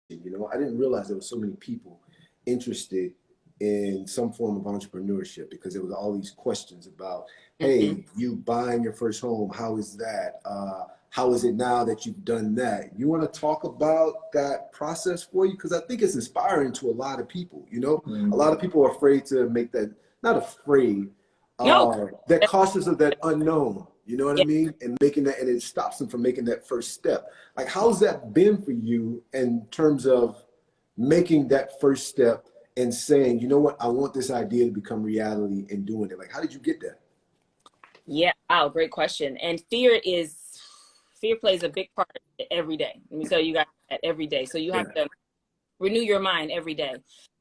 You know, I didn't realize there were so many people interested in some form of entrepreneurship because there was all these questions about, Hmm. hey, you buying your first home, how is that? How is it now that you've done that? You want to talk about that process for you? Because I think it's inspiring to a lot of people. You know, a lot of people are afraid to make that, not afraid, No. they're cautious of that unknown. You know what I Yeah. mean? And making that, and it stops them from making that first step. Like, how's that been for you in terms of making that first step and saying, you know what, I want this idea to become reality and doing it? Like, how did you get there? Yeah. Oh, great question. And fear plays a big part every day. Let me tell you guys that every day. So you Yeah. have to renew your mind every day.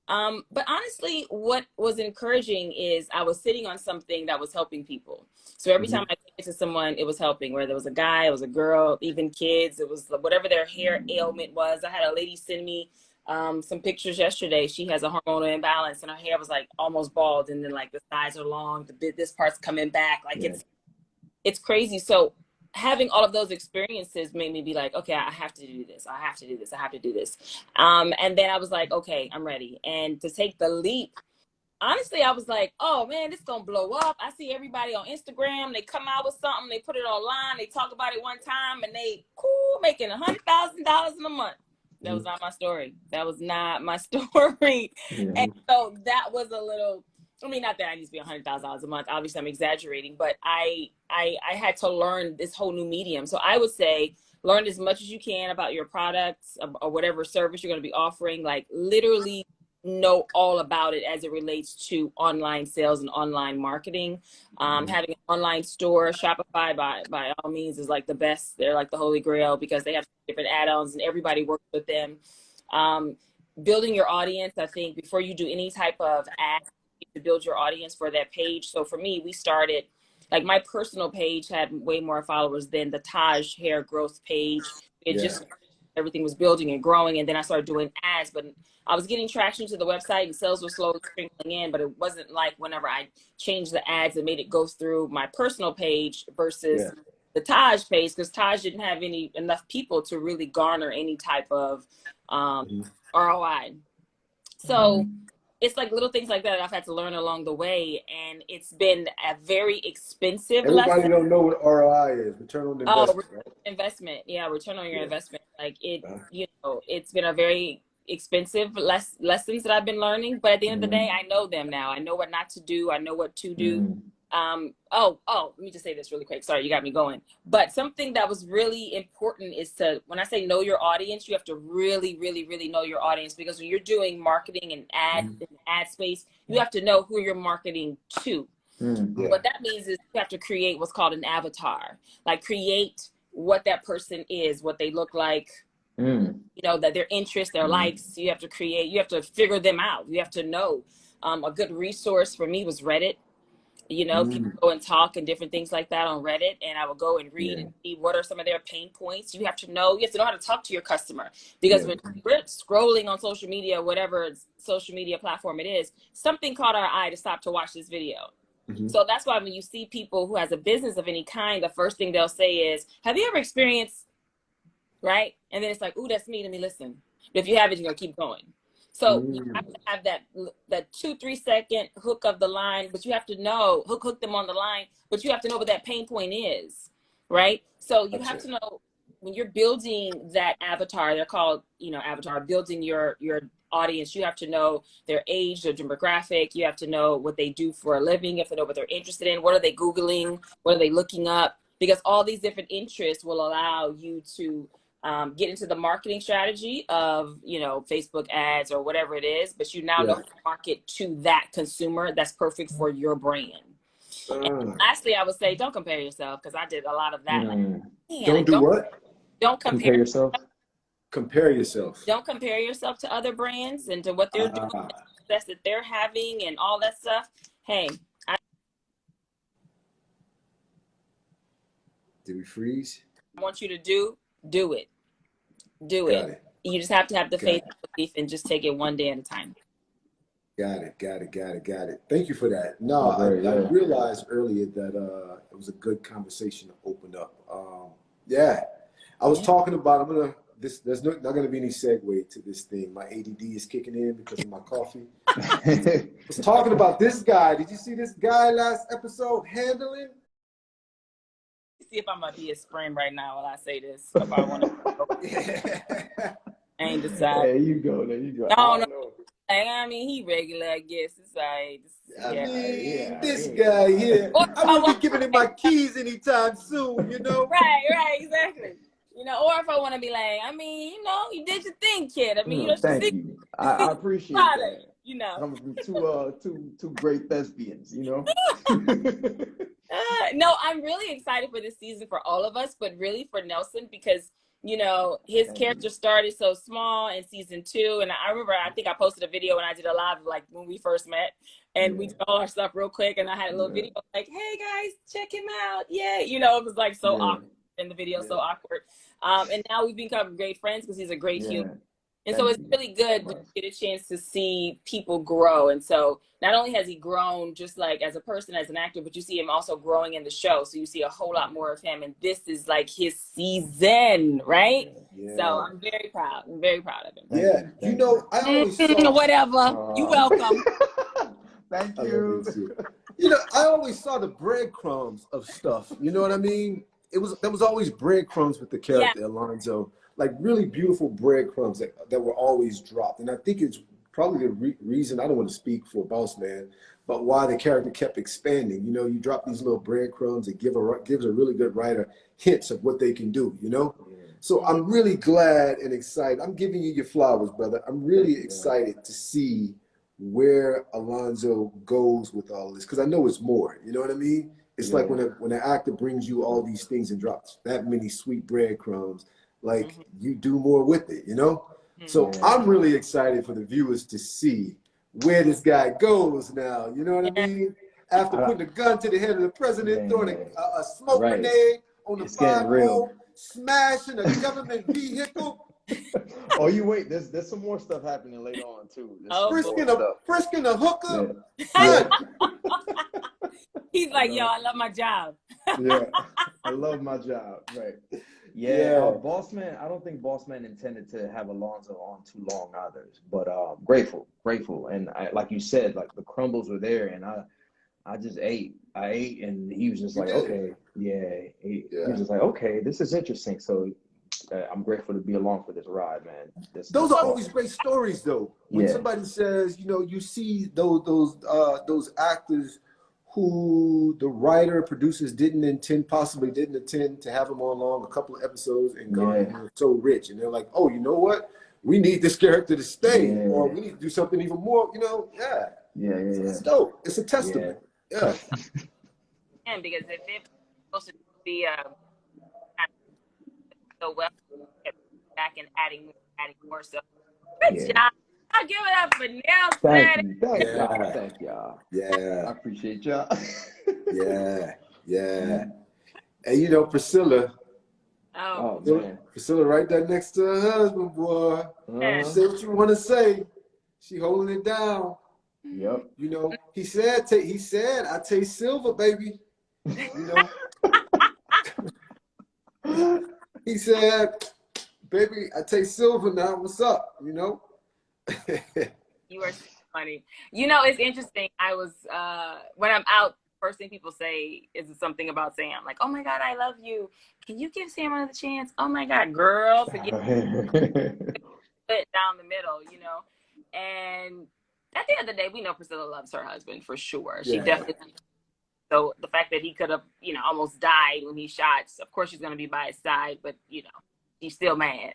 But honestly, what was encouraging is I was sitting on something that was helping people. So every Mm-hmm. time I came to someone, it was helping, whether it was a guy, it was a girl, even kids, it was whatever their hair ailment was. I had a lady send me some pictures yesterday. She has a hormonal imbalance and her hair was like almost bald. And then like the sides are long, this part's coming back. Like Yeah. it's crazy. So having all of those experiences made me be like, okay, I have to do this. I have to do this. I have to do this. And then I was like, okay, I'm ready. And to take the leap, honestly, I was like, oh man, this gonna blow up. I see everybody on Instagram. They come out with something, they put it online, they talk about it one time, and they cool making $100,000 in a month. That was Mm-hmm. not my story. That was not my story. And Mm-hmm. so that was a little. I mean, not that I need to be $100,000 a month. Obviously, I'm exaggerating, but I had to learn this whole new medium. So I would say learn as much as you can about your products or whatever service you're going to be offering. Like literally know all about it as it relates to online sales and online marketing. Having an online store, Shopify by all means is like the best. They're like the holy grail because they have different add-ons and everybody works with them. Um, Building your audience, I think before you do any type of ad, you need to build your audience for that page. So for me, we started like my personal page had way more followers than the Taj hair growth page. It Yeah. just everything was building and growing, and then I started doing ads, but I was getting traction to the website and sales were slowly trickling in, but it wasn't like whenever I changed the ads and made it go through my personal page versus Yeah. the Taj page, because Taj didn't have enough people to really garner any type of um, Mm-hmm. ROI. So it's like little things like that I've had to learn along the way, and it's been a very expensive Everybody lesson. don't know what ROI is, return on Oh, investment, return right? on investment. Yeah, return on your Yeah. investment. Like it, Uh, it's been a very expensive lessons that I've been learning, but at the end of the day, I know them now. I know what not to do. I know what to do. Let me just say this really quick. Sorry, you got me going. But something that was really important is to, when I say know your audience, you have to really, really, really know your audience, because when you're doing marketing and ad space, you have to know who you're marketing to. yeah. What that means is you have to create what's called an avatar, like create what that person is, what they look like, that their interests, their likes. You have to create, you have to figure them out. You have to know. A good resource for me was Reddit. People Mm, go and talk and different things like that on Reddit, and I will go and read yeah. and see what are some of their pain points. You have to know how to talk to your customer, because Yeah. when we're scrolling on social media, whatever social media platform it is, something caught our eye to stop to watch this video. Mm-hmm. So that's why when you see people who has a business of any kind, the first thing they'll say is, have you ever experienced, right? And then it's like, ooh, that's me, let me listen. But if you haven't, you're gonna keep going. So you have Mm, to have that 2-3 second hook of the line, but you have to know, hook them on the line, but you have to know what that pain point is, right? So you have gotcha. to know when you're building that avatar, they're called, avatar, building your audience, you have to know their age, their demographic, you have to know what they do for a living, you have to know what they're interested in, what are they Googling, what are they looking up, because all these different interests will allow you to get into the marketing strategy of, Facebook ads or whatever it is, but you now know Yeah. how to market to that consumer that's perfect for your brand. And Uh, lastly, I would say, don't compare yourself, because I did a lot of that. Like, man, don't do what? don't compare, Compare yourself. Compare yourself. don't compare yourself to other brands and to what they're doing, the Ah, success that they're having and all that stuff. Hey, I did we freeze? want you to do it. Do it. Got it. You just have to have the Got faith it. and belief and just take it one day at a time. Got it. Got it. Got it. Got it. Thank you for that. No, That's right. I Yeah. realized earlier that it was a good conversation to open up. Yeah, I was Yeah. talking about. I'm gonna there's not going to be any segue to this thing. My ADD is kicking in because of my coffee. I was talking about this guy. Did you see this guy last episode handling? See if I'm gonna be his friend right now while I say this. If I want to, I ain't decided. There you go. No. I mean, he regular, I guess. It's like, this guy here. I won't be giving him my keys anytime soon, you know? Right, exactly. You know, or if I want to be like, I mean, you know, you did your thing, kid. I mean, you know, thank you. I appreciate that. You know, coming from two great thespians, you know. No, I'm really excited for this season for all of us, but really for Nelson because you know his character started so small in season 2, and I remember I think I posted a video when I did a live like when we first met, and we did all our stuff real quick, and I had a little video like, "Hey guys, check him out!" Yeah, you know, it was like so awkward in the video, so awkward. And now we've become great friends because he's a great human. And so it's really good to get a chance to see people grow. And so not only has he grown just like as a person, as an actor, but you see him also growing in the show. So you see a whole lot more of him. And this is like his season, right? Yeah. So I'm very proud. I'm very proud of him. You know, I always saw... Whatever. You're welcome. Thank you. You know, I always saw the breadcrumbs of stuff. You know what I mean? There was always breadcrumbs with the character, Alanzo. Like really beautiful breadcrumbs that were always dropped. And I think it's probably the reason, I don't want to speak for Boss Man, but why the character kept expanding. You know, you drop these little breadcrumbs that gives a really good writer hints of what they can do, you know? So I'm really glad and excited. I'm giving you your flowers, brother. I'm really excited to see where Alanzo goes with all this, because I know it's more, you know what I mean? It's like when an actor brings you all these things and drops that many sweet breadcrumbs, like you do more with it, you know? So I'm really excited for the viewers to see where this guy goes now, you know what I mean? After putting a gun to the head of the president, throwing a smoke grenade on the 5-0, smashing a government vehicle. Oh, you wait, there's some more stuff happening later on too. Frisking a hooker. He's like, yo, I love my job. I love my job, right. Boss Man, I don't think Boss Man intended to have Alanzo on too long either, but grateful, and like you said, like the crumbles were there, and I just ate, and he was just like, okay, he was just like, okay, this is interesting, so I'm grateful to be along for this ride, man. Those are always great stories, though. When somebody says, you know, you see those actors who the writer, producers possibly didn't intend to have them on long, a couple of episodes, and gone so rich. And they're like, oh, you know what? We need this character to stay, or we need to do something even more, you know? It's dope. It's a testament. And because if it's supposed to be so well, back and adding more. So good job. I'll give it up for Nelson. Thank y'all. I appreciate y'all. And you know, Pricilla. Oh man. Pricilla right there next to her husband, boy. Say what you want to say. She holding it down. Yep. You know, he said, I taste silver, baby. You know. He said, baby, I taste silver now. What's up? You know? You are so funny. You know, it's interesting. I was when I'm out, first thing people say is something about Sam. Like, oh my God, I love you. Can you give Sam another chance? Oh my God, girl, forget it down the middle, you know. And at the end of the day, we know Pricilla loves her husband for sure. She definitely. So the fact that he could have, you know, almost died when he shot, of course she's gonna be by his side, but you know, she's still mad.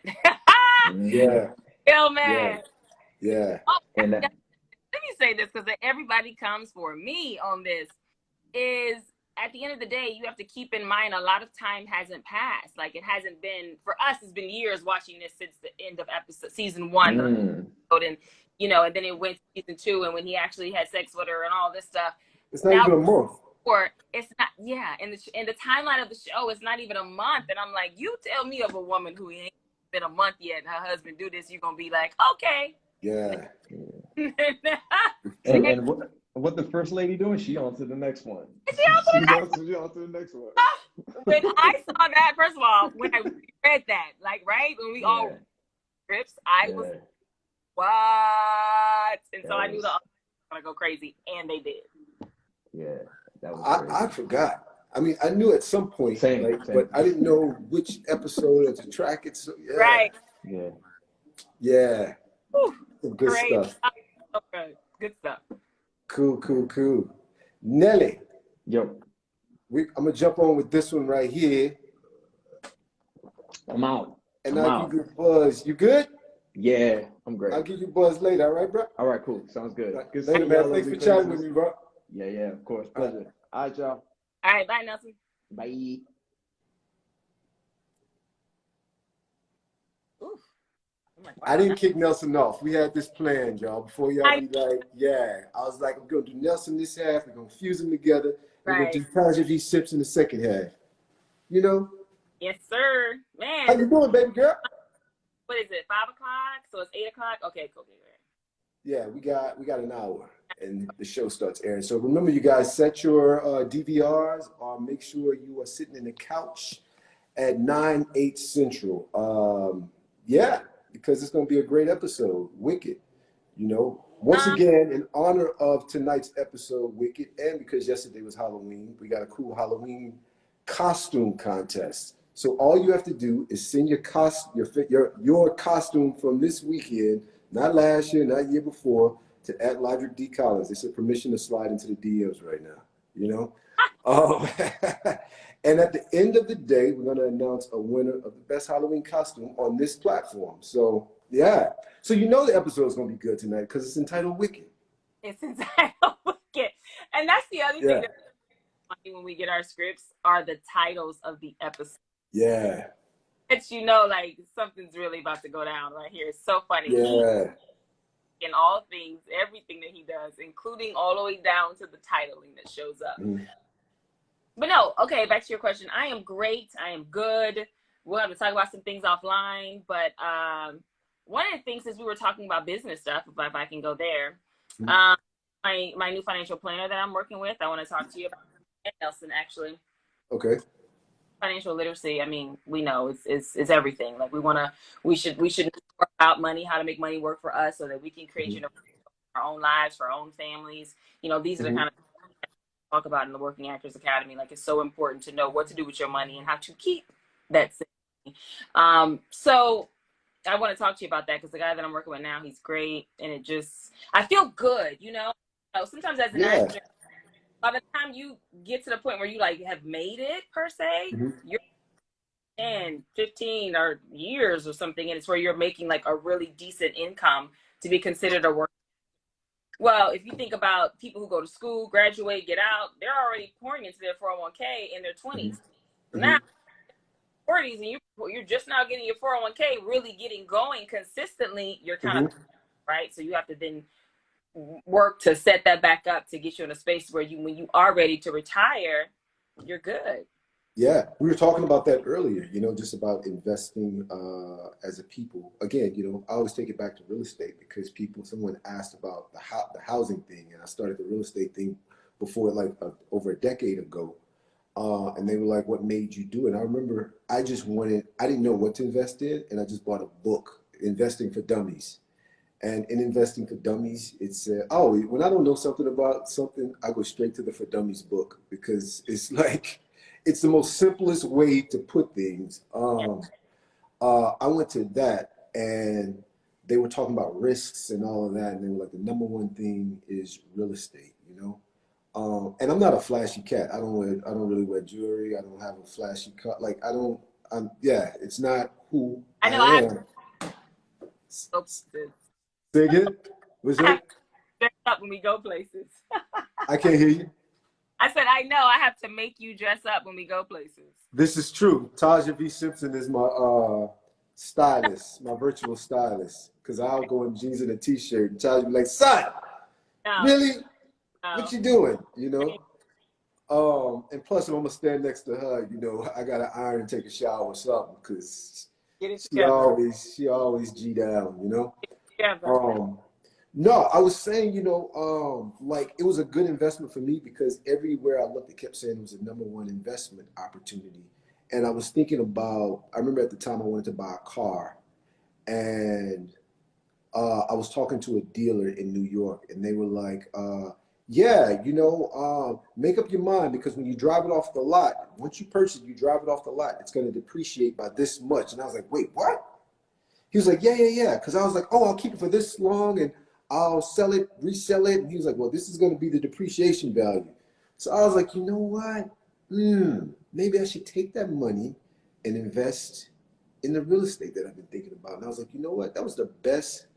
Still mad. Oh, And let me say this, because everybody comes for me on this, is at the end of the day, you have to keep in mind a lot of time hasn't passed. Like it hasn't been, for us, it's been years watching this since the end of season 1. And, you know, and then it went to season 2, and when he actually had sex with her and all this stuff. It's not even a month. Or it's not, in the timeline of the show, it's not even a month. And I'm like, you tell me of a woman who ain't been a month yet and her husband do this, you're going to be like, okay. And What the first lady doing? She on to the next one. She on to the next one. When I saw that, first of all, when I read that, like, right, when we all scripts, I was, what? And so I knew the others were going to go crazy, and they did. Yeah, that was crazy. I forgot. I mean, I knew at some point, same. but I didn't know which episode or to track it. So, yeah. Right. Yeah. Whew, Good great stuff. Okay. Good stuff. Cool. Nelly. Yo. I'm going to jump on with this one right here. I'm out. And I'll give you a buzz. You good? Yeah, I'm great. I'll give you a buzz later. All right, bro? All right, cool. Sounds good. Good later, man. Thanks for chatting with me, bro. Yeah, of course. Pleasure. All right, y'all. All right, bye, Nelson. Bye. Oof. Oh my God. I didn't kick Nelson off. We had this plan, y'all. Before y'all be like, yeah. I was like, I'm going to do Nelson this half. We're going to fuse them together. We're going to do Tajav Simpson the second half. You know? Yes, sir. Man. How you doing, baby girl? What is it, 5 o'clock? So it's 8 o'clock? Okay, cool. Yeah, we got an hour, and the show starts airing. So remember, you guys, set your DVRs, or make sure you are sitting in the couch at 9/8 Central. Yeah, because it's going to be a great episode, Wicked. You know, once again, in honor of tonight's episode, Wicked, and because yesterday was Halloween, we got a cool Halloween costume contest. So all you have to do is send your costume from this weekend, not last year, not year before, to @Lodric D. Collins. They said permission to slide into the DMs right now, you know? And at the end of the day, we're going to announce a winner of the best Halloween costume on this platform. So, yeah. So you know the episode is going to be good tonight because it's entitled Wicked. It's entitled Wicked. And that's the other thing that's funny when we get our scripts are the titles of the episode. Yeah. It's, you know, like something's really about to go down right here. It's so funny. Yeah. In all things, everything that he does, including all the way down to the titling that shows up. But no, okay, back to your question. I am great. I am good. We'll have to talk about some things offline. But one of the things is we were talking about business stuff, if I can go there. My new financial planner that I'm working with, I want to talk to you about. And Nelson, actually. Okay. Financial literacy, I mean, we know it's everything. Like we should know about money, how to make money work for us so that we can create, you know, our own lives, for our own families. You know, these are the kind of things I talk about in the Working Actors Academy. Like, it's so important to know what to do with your money and how to keep that money. So I want to talk to you about that because the guy that I'm working with now, he's great. And I feel good, you know? Sometimes as an actor, by the time you get to the point where you like have made it per se, you're 10, 15 or years or something, and it's where you're making like a really decent income to be considered a work. Well, if you think about people who go to school, graduate, get out, they're already pouring into their 401k in their 20s. Now, 40s, and you're just now getting your 401k really getting going consistently, you're kind of, right? So you have to then work to set that back up to get you in a space where when you are ready to retire, you're good. Yeah, we were talking about that earlier, you know, just about investing as a people. Again, you know, I always take it back to real estate because someone asked about the housing thing, and I started the real estate thing before, like over a decade ago. And they were like, what made you do it? And I remember I didn't know what to invest in, and I just bought a book, Investing for Dummies. And in Investing for Dummies, it said, when I don't know something about something, I go straight to the For Dummies book because it's like, it's the most simplest way to put things. I went to that and they were talking about risks and all of that. And they were like, the number one thing is real estate, you know? And I'm not a flashy cat. I don't really wear jewelry. I don't have a flashy cut. Like, it's not who I am. Say again? What's that? Dress up when we go places. I can't hear you. I said, I know I have to make you dress up when we go places. This is true. Tajav Simpson is my stylist, my virtual stylist. Because I'll go in jeans and a t-shirt and Taj be like, son, really? What you doing? You know? And plus, if I'm going to stand next to her, you know, I got to iron and take a shower or something because she always G down, you know? No, I was saying, like it was a good investment for me because everywhere I looked, it kept saying it was a number one investment opportunity. And I was thinking about, I remember at the time I wanted to buy a car, and I was talking to a dealer in New York, and they were like, yeah, make up your mind because when you drive it off the lot, once you purchase it, you drive it off the lot, it's going to depreciate by this much. And I was like, wait, what? He was like, yeah. Because I was like, oh, I'll keep it for this long and I'll sell it, resell it. And he was like, well, this is going to be the depreciation value. So I was like, you know what? Maybe I should take that money and invest in the real estate that I've been thinking about. And I was like, you know what? That was the best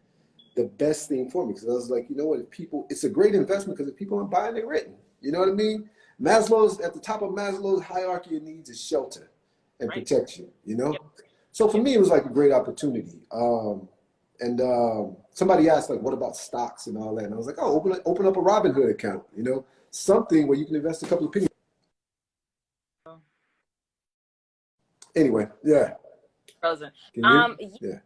thing for me. Because I was like, you know what? It's a great investment because if people aren't buying, they're renting. You know what I mean? At the top of Maslow's hierarchy of needs is shelter and Right. protection, Yep. So for me, it was like a great opportunity. Somebody asked, like, what about stocks and all that? And I was like, oh, open up a Robinhood account, something where you can invest a couple of pennies. Anyway, yeah. Frozen. Can you? Yeah.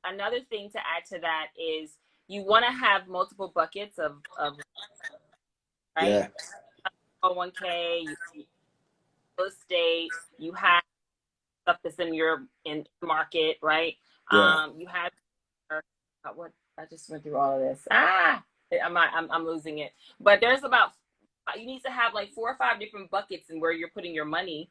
Another thing to add to that is you want to have multiple buckets of right? Yeah. 401k, real estate, you have stuff that's in market, right? Yeah. You have what I just went through all of this. I'm losing it. But you need to have like 4 or 5 different buckets in where you're putting your money.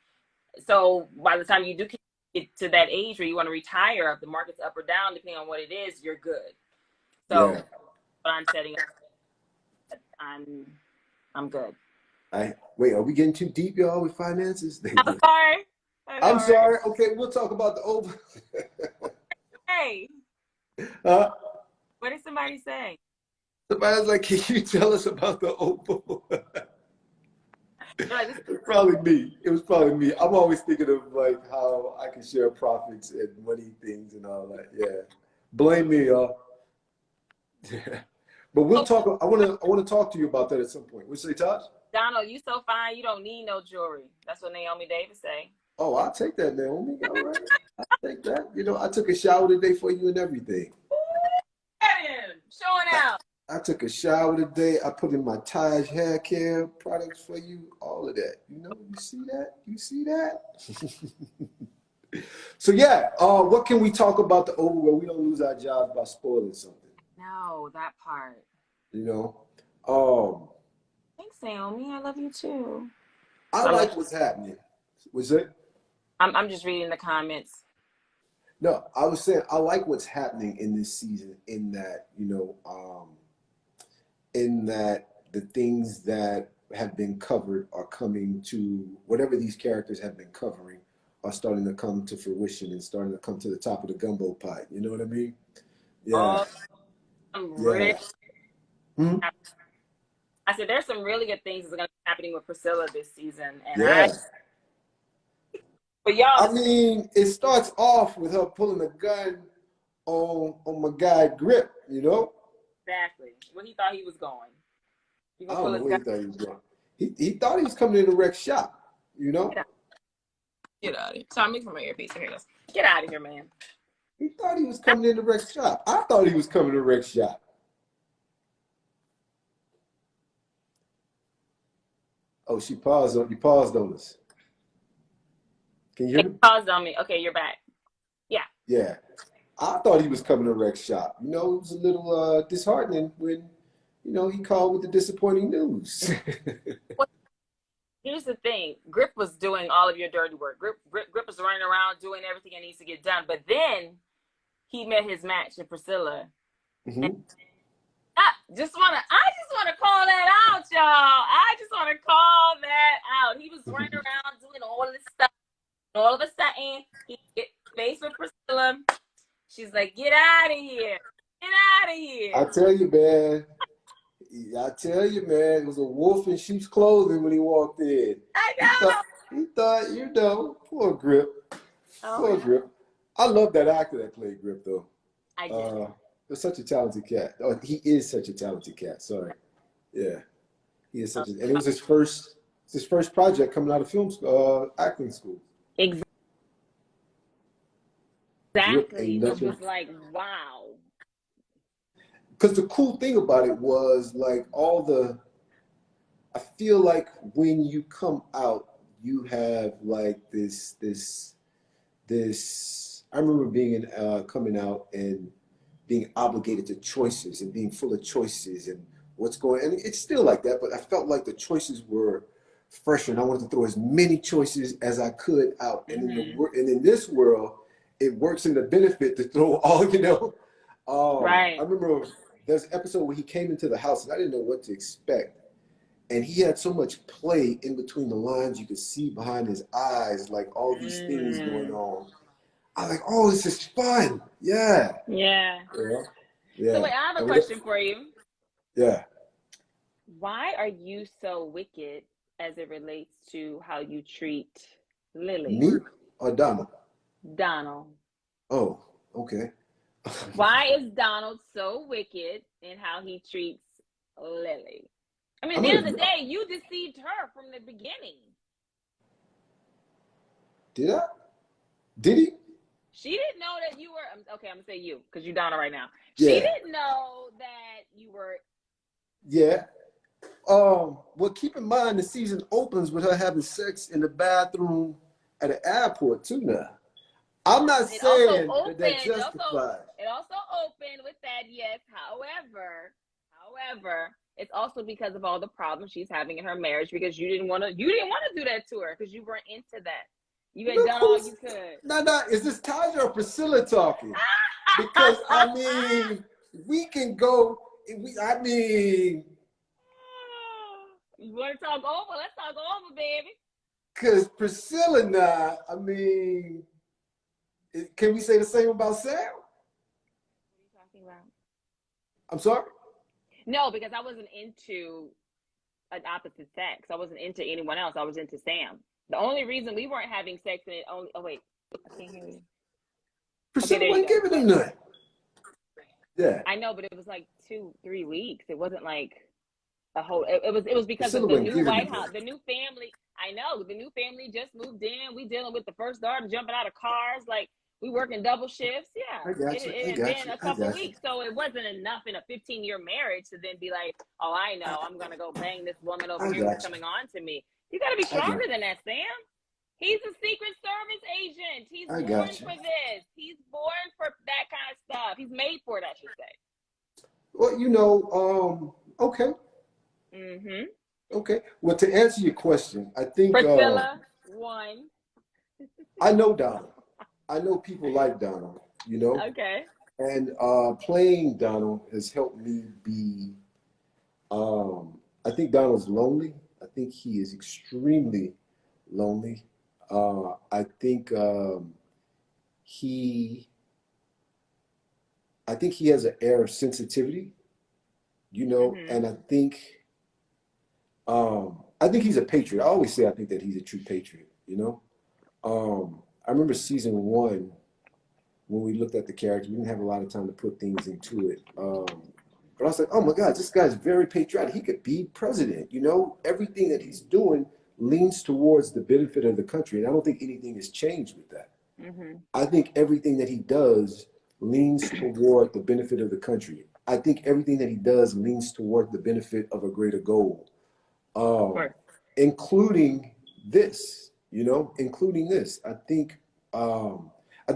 So by the time you do get to that age where you want to retire, if the market's up or down, depending on what it is, you're good. So Yeah. what I'm setting up, I'm good. Wait, are we getting too deep, y'all, with finances? I'm sorry. I'm sorry. Okay, we'll talk about the over. Hey, Huh? what did somebody say? Somebody's like, can you tell us about the Opal? Like, It's probably me. It was probably me. I'm always thinking of like how I can share profits and money things and all that. Yeah. Blame me, y'all. Yeah. But we'll talk. I want to talk to you about that at some point. What you say, Taj? Donald, you so fine, you don't need no jewelry. That's what Naomi Davis say. Oh, I'll take that, Naomi. All right. I'll take that. I took a shower today for you and everything. Showing out. I took a shower today. I put in my Taj hair care products for you. All of that. You see that? You see that? So yeah, what can we talk about the over where we don't lose our jobs by spoiling something? No, that part. Thanks, Naomi. I love you too. I like what's happening. Was it? I'm just reading the comments. No, I was saying I like what's happening in this season in that, in that the things that have been covered are coming to whatever these characters have been covering are starting to come to fruition and starting to come to the top of the gumbo pot. You know what I mean? Yeah. Oh, I'm really. Hmm? I said there's some really good things that's going to be happening with Pricilla this season, and Yeah. But y'all, I mean, it starts off with her pulling a gun on my guy Grip. Exactly where he thought he was going. I don't know where he thought he was going. He thought he was coming in to wreck shop. Get out of here. So I'm making my earpiece. Here it goes. Get out of here, man. He thought he was coming in to wreck shop. I thought he was coming to wreck shop. Oh, you paused on us. Can you hear me? Paused on me. Okay, you're back. Yeah. Yeah. I thought he was coming to wreck shop. It was a little disheartening when, he called with the disappointing news. Well, here's the thing. Grip was doing all of your dirty work. Grip was running around doing everything that needs to get done. But then he met his match in Pricilla. Mm-hmm. I just wanna call that out, y'all. I just wanna call that out. He was running around doing all this stuff. All of a sudden, he gets face with Pricilla. She's like, get out of here. Get out of here. I tell you, man. It was a wolf in sheep's clothing when he walked in. I know. He thought, poor Grip. Poor Grip. I love that actor that played Grip, though. I did. He's such a talented cat. Oh, he is such a talented cat. Sorry. Yeah. He is and it was his first project coming out of acting school. Exactly. Which was like, wow. because the cool thing about it was like I feel like when you come out, you have like this. I remember coming out and being obligated to choices and being full of choices and what's going. And it's still like that, but I felt like the choices were fresher, and I wanted to throw as many choices as I could out. And in this world, it works in the benefit to throw all. I Right. remember there's an episode where he came into the house and I didn't know what to expect. And he had so much play in between the lines. You could see behind his eyes, like all these things going on. I was like, oh, this is fun. Yeah. Yeah. Yeah. So Yeah. wait, I have a question for you. Yeah. Why are you so wicked as it relates to how you treat Lily? Me or Donald? Donald. Oh, okay. Why is Donald so wicked in how he treats Lily? I mean, at I'm the end of gonna. the day, you deceived her from the beginning. Did I? Did he? She didn't know that you were, okay, I'm going to say you because you're Donald right now. She Yeah. didn't know that you were. Yeah. Well, keep in mind the season opens with her having sex in the bathroom at an airport too. Now, I'm not It also saying that opened. justifies. It also opened with that. Yes. However, it's also because of all the problems she's having in her marriage because you didn't want to do that to her because you weren't into that. You had Look done all who's you could. no. Is this Taja or Pricilla talking? Because I mean, we can go. I mean, You want to talk over? Let's talk over, baby. because Priscilla now. I mean, can we say the same about Sam? What are you talking about? I'm sorry. No, because I wasn't into an opposite sex. I wasn't into anyone else. I was into Sam. The only reason we weren't having sex and it only. Oh wait, I can't hear you. Priscilla Okay, wasn't giving him none. Yeah. I know, but it was like 2-3 weeks. It wasn't like a whole. It was because Priscilla of the wasn't new giving White him House, none. the new family. I know the new family just moved in. We dealing with the first daughter jumping out of cars. Like we working double shifts. Yeah, I got you. it I had got been you. a I couple got you. weeks, so it wasn't enough in a 15-year marriage to then be like, oh, I know, I'm gonna go bang this woman over I here who's got you. coming on to me. You got to be I got stronger you. than that, Sam. He's a Secret Service agent. He's I born got you. for this. He's born for that kind of stuff. He's made for it, I should say. Well, okay. Mm-hmm. Okay. Well, to answer your question, I think Priscilla won. I know Donald. I know people like Donald, Okay. and playing Donald has helped me be. I think Donald's lonely. I think he is extremely lonely. I think he. I think he has an air of sensitivity, Mm-hmm. and I think he's a patriot. I always say I think that he's a true patriot. I remember season one when we looked at the character. We didn't have a lot of time to put things into it. But I was like, oh my God, this guy's very patriotic. He could be president. Everything that he's doing leans towards the benefit of the country. And I don't think anything has changed with that. Mm-hmm. I think everything that he does leans toward the benefit of the country. I think everything that he does leans toward the benefit of a greater goal, Of um, course. including including this. I think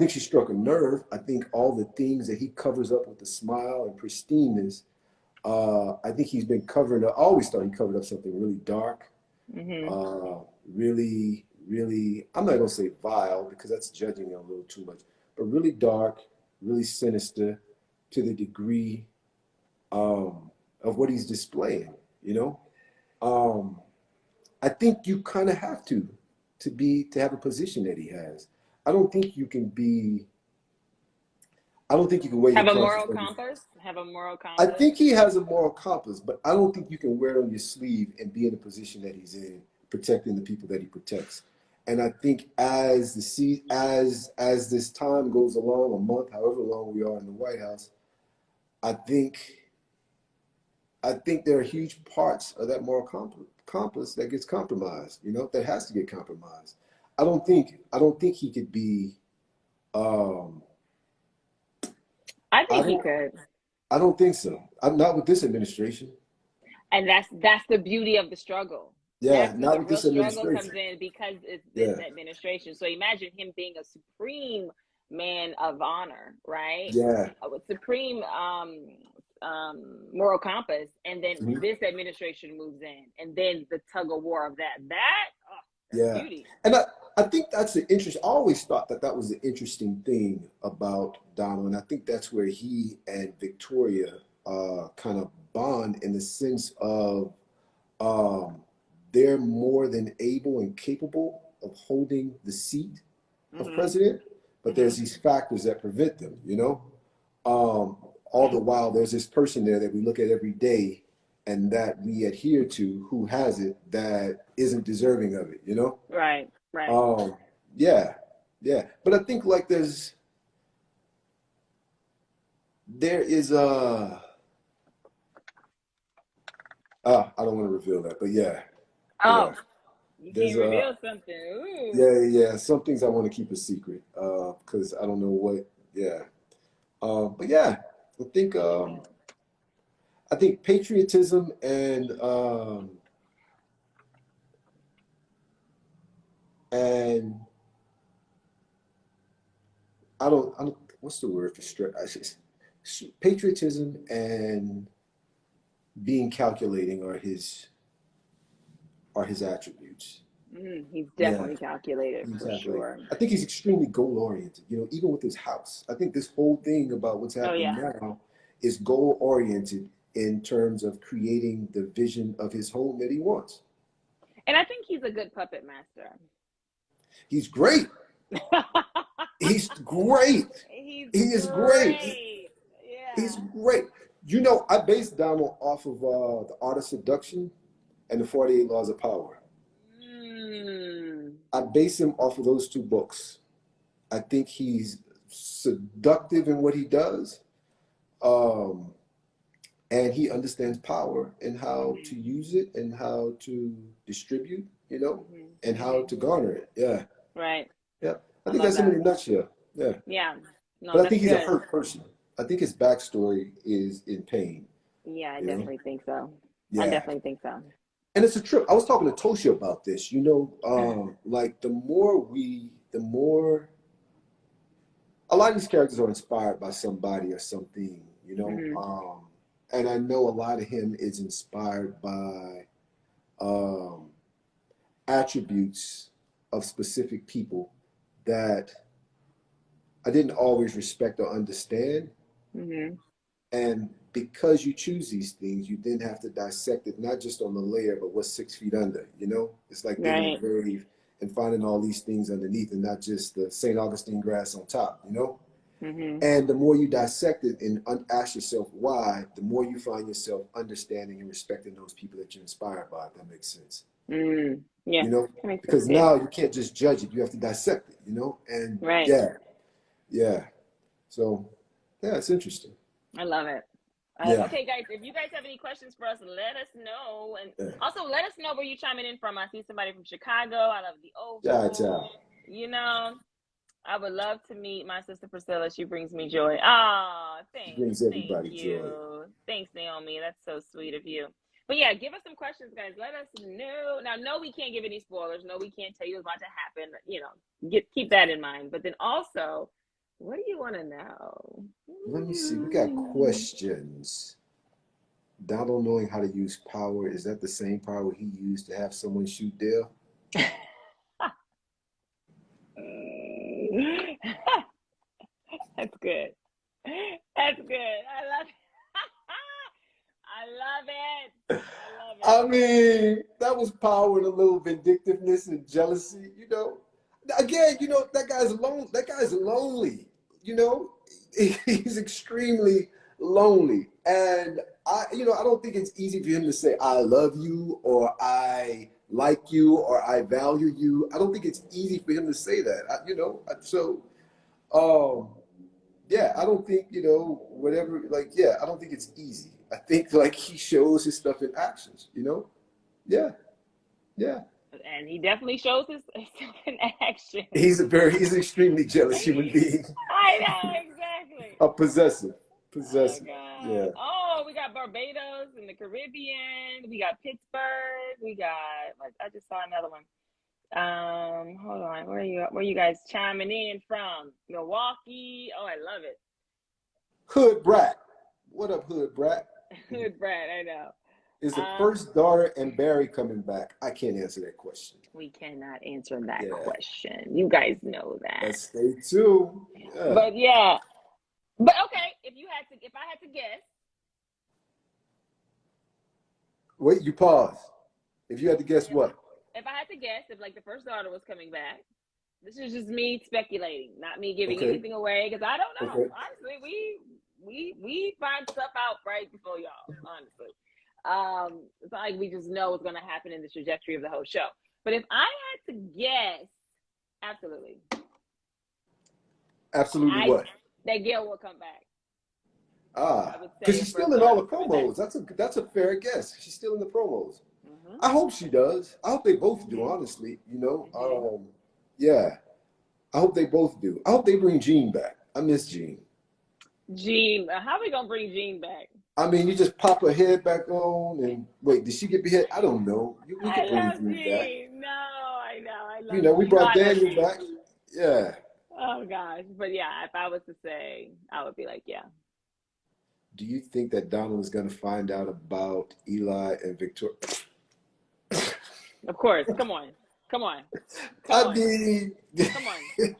she struck a nerve. I think all the things that he covers up with a smile and pristineness. I think he's been covering up. I always thought he covered up something really dark, Mm-hmm. really, really. I'm not gonna say vile because that's judging him a little too much, but really dark, really sinister, to the degree of what he's displaying. Um, I think you kind of have to have a position that he has. I don't think you can be. I don't think you can wear your Have a cross. moral compass. Have a moral I compass. think he has a moral compass, but I don't think you can wear it on your sleeve and be in the position that he's in, protecting the people that he protects. And I think as this time goes along, a month, however long we are in the White House, I think there are huge parts of that moral compass that gets compromised. That has to get compromised. I don't think he could be. I think I he don't. could. I don't think so. I'm not with this administration. And that's the beauty of the struggle. Yeah, That's where not the with real this struggle comes administration. in, because it's this Yeah, administration. So imagine him being a supreme man of honor, right? yeah. With supreme moral compass, and then Mhm. this administration moves in, and then the tug of war of that's Yeah. beauty. And I think that's the interest. I always thought that that was the interesting thing about Donald. And I think that's where he and Victoria kind of bond in the sense of um, they're more than able and capable of holding the seat of Mm-hmm. president, but Mm-hmm. there's these factors that prevent them, you know? All the while, there's this person there that we look at every day and that we adhere to who has it that isn't deserving of it, you know? Right, right. Um, yeah, yeah. But I think like there is I don't want to reveal that, but yeah, yeah. Oh, you There's can't reveal something. Ooh. yeah, yeah. Some things I want to keep a secret, because I don't know what, yeah. But yeah, I think um, I think patriotism and I don't what's the word for patriotism and being calculating are his attributes. He's Yeah, definitely calculated for exactly. sure. I think he's extremely goal oriented, you know, even with his house. I think this whole thing about what's Oh happening yeah. now is goal oriented in terms of creating the vision of his home that he wants. And I think he's a good puppet master. He's great. He's great. He's He is great. great. He's Yeah. great. You know, I based Donald off of The Art of Seduction and the 48 Laws of Power. Mm. I base him off of those two books. I think he's seductive in what he does, um, and he understands power and how to use it and how to distribute, you know, and how to garner it. Yeah, Right. yeah. I I think love that's him that. in a nutshell. Yeah, Yeah. No, but I that's think he's a good. hurt person. I think his backstory is in pain. Yeah, I You know, definitely think so. I yeah. definitely think so. And it's a trip. I was talking to Tosha about this. You know, like the more a lot of these characters are inspired by somebody or something, you know. Mm-hmm. And I know a lot of him is inspired by um, attributes of specific people that I didn't always respect or understand. Mm-hmm. And because you choose these things, you then have to dissect it, not just on the layer, but what's 6 feet under, you know? It's like digging a Right. grave and finding all these things underneath and not just the St. Augustine grass on top, you know? Mm-hmm. And the more you dissect it and ask yourself why, the more you find yourself understanding and respecting those people that you're inspired by, if that makes sense. Yeah, You know, that makes sense. because Yeah. now you can't just judge it, you have to dissect it, you know? And Right. yeah. So, yeah, it's interesting. I love it. Yeah. Okay, guys, if you guys have any questions for us, let us know. And Yeah. also let us know where you're chiming in from. I see somebody from Chicago. I love the Ciao, Oval. ciao. You know, I would love to meet my sister Pricilla. She brings me joy. Ah, She thanks. brings Thank everybody joy. you. Thanks, Naomi. That's so sweet of you. But yeah, give us some questions, guys. Let us know. Now, no, we can't give any spoilers. No, we can't tell you what's about to happen. You know, keep that in mind. But then also, what do you want to know? Let me see. We got questions. Donald knowing how to use power, is that the same power he used to have someone shoot Dale? That's good. That's good. I love it. I love it. I love it. I mean, that was power and a little vindictiveness and jealousy, you know. Again, you know, that guy's alone. That guy's lonely, you know. He's extremely lonely. And I don't think it's easy for him to say, I love you, or I like you, or I value you. I don't think it's easy for him to say that, yeah, I don't think, whatever, like, yeah, I don't think it's easy. I think, like, he shows his stuff in actions, you know? Yeah, yeah. And he definitely shows himself in action. He's an extremely jealous human being. I know, exactly. A possessive. Oh, God. Yeah. Oh, we got Barbados in the Caribbean. We got Pittsburgh. We got, like, I just saw another one. Hold on. Where you guys chiming in from? Milwaukee. Oh, I love it. Hood Brat. What up, Hood Brat? Hood Brat, I know. Is the first daughter and Barry coming back? I can't answer that question. We cannot answer that question. You guys know that. Let's stay tuned. Yeah. But yeah. But okay, if I had to guess. Wait, you pause. If you had to guess what? If I had to guess, if like the first daughter was coming back, this is just me speculating, not me giving anything away, because I don't know. Okay. Honestly, we find stuff out right before y'all, honestly. It's not like we just know what's gonna happen in the trajectory of the whole show. But if I had to guess, absolutely. Absolutely what? That Gail will come back. Because she's still in all the promos. That's a fair guess. She's still in the promos. Mm-hmm. I hope she does. I hope they both do, honestly. You know, yeah. I hope they both do. I hope they bring Jean back. I miss Jean. Jean, how are we gonna bring Jean back? I mean, you just pop her head back on and wait. Did she get behead? I don't know. We can bring Jean back. No, I know. I love. You know, we brought Daniel back. Yeah. Oh gosh, but yeah, if I was to say, I would be like, yeah. Do you think that Donald is going to find out about Eli and Victoria? Of course. Come on. I mean, come on.